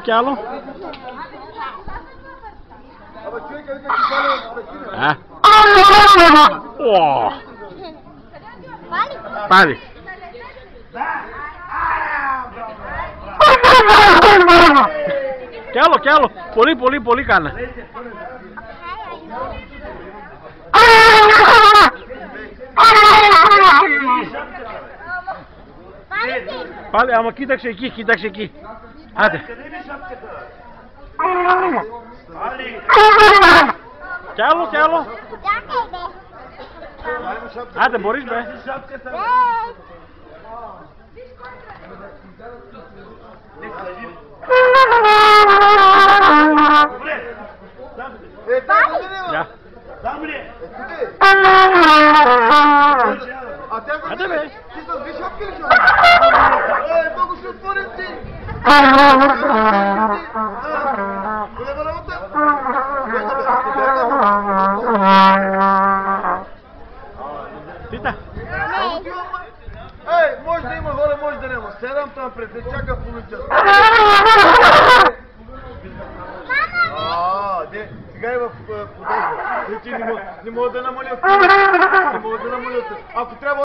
Κι άλλο. Πάλι. Κι άλλο. Πολύ κάνε. Πάλι, άμα κοίταξε εκεί. Άντε. Κι άλλο. Άντε, μπορείς με. Γεια. Άντε με. Пита. Ей, може да има хора, може да няма. Седам там пред те, чака полицията. Сега е в подозра. Не мога да намаля. Ако трябва